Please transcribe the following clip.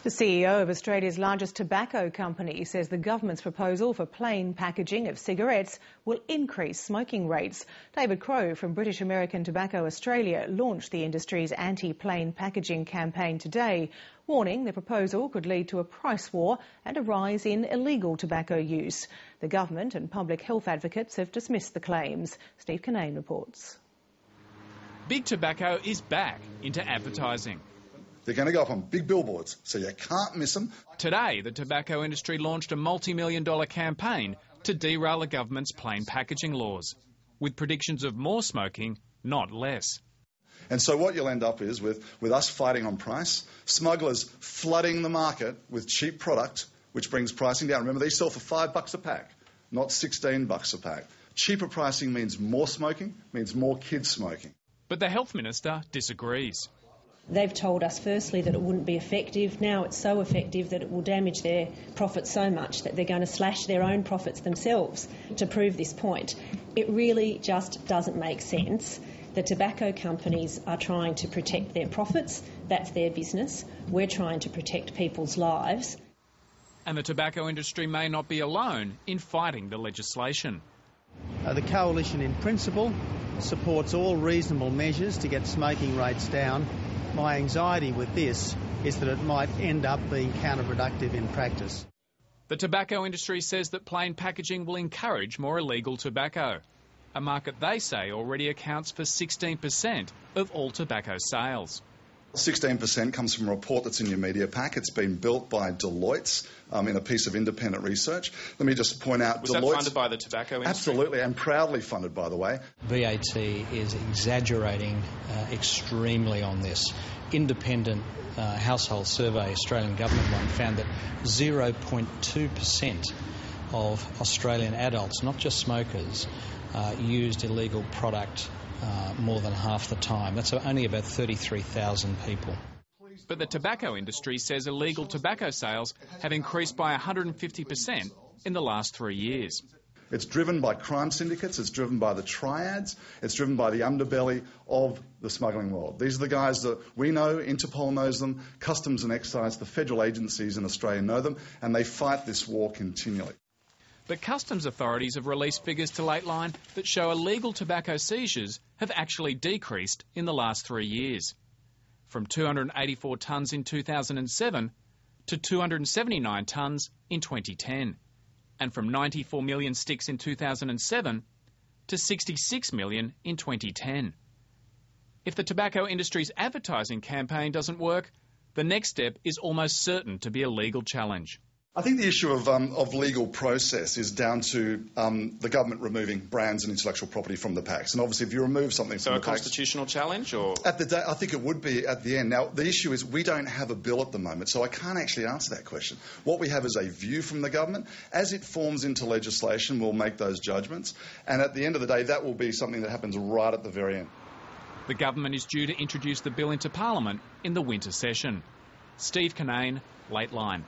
The CEO of Australia's largest tobacco company says the government's proposal for plain packaging of cigarettes will increase smoking rates. David Crowe from British American Tobacco Australia launched the industry's anti-plain packaging campaign today, warning the proposal could lead to a price war and a rise in illegal tobacco use. The government and public health advocates have dismissed the claims. Steve Kinane reports. Big tobacco is back into advertising. They're going to go up on big billboards, so you can't miss them. Today, the tobacco industry launched a multi-million-dollar campaign to derail the government's plain packaging laws, with predictions of more smoking, not less. And so what you'll end up is with us fighting on price, smugglers flooding the market with cheap product, which brings pricing down. Remember, they sell for $5 a pack, not $16 a pack. Cheaper pricing means more smoking, means more kids smoking. But the health minister disagrees. They've told us firstly that it wouldn't be effective. Now it's so effective that it will damage their profits so much that they're going to slash their own profits themselves to prove this point. It really just doesn't make sense. The tobacco companies are trying to protect their profits. That's their business. We're trying to protect people's lives. And the tobacco industry may not be alone in fighting the legislation. The Coalition in principle supports all reasonable measures to get smoking rates down. My anxiety with this is that it might end up being counterproductive in practice. The tobacco industry says that plain packaging will encourage more illegal tobacco, a market they say already accounts for 16% of all tobacco sales. 16% comes from a report that's in your media pack. It's been built by Deloitte in a piece of independent research. Let me just point out... Was that funded by the tobacco industry? Absolutely, and proudly funded, by the way. VAT is exaggerating extremely on this. Independent household survey, Australian government one, found that 0.2% of Australian adults, not just smokers, used illegal product more than half the time. That's only about 33,000 people. But the tobacco industry says illegal tobacco sales have increased by 150% in the last 3 years. It's driven by crime syndicates, it's driven by the triads, it's driven by the underbelly of the smuggling world. These are the guys that we know, Interpol knows them, Customs and Excise, the federal agencies in Australia know them, and they fight this war continually. But customs authorities have released figures to Lateline that show illegal tobacco seizures have actually decreased in the last 3 years, from 284 tonnes in 2007 to 279 tonnes in 2010, and from 94 million sticks in 2007 to 66 million in 2010. If the tobacco industry's advertising campaign doesn't work, the next step is almost certain to be a legal challenge. I think the issue of legal process is down to the government removing brands and intellectual property from the packs. And obviously, if you remove something from the packs... So a constitutional challenge, or...? At the day, I think it would be at the end. Now, the issue is we don't have a bill at the moment, so I can't actually answer that question. What we have is a view from the government. As it forms into legislation, we'll make those judgments. And at the end of the day, that will be something that happens right at the very end. The government is due to introduce the bill into Parliament in the winter session. Steve Kinane, Lateline.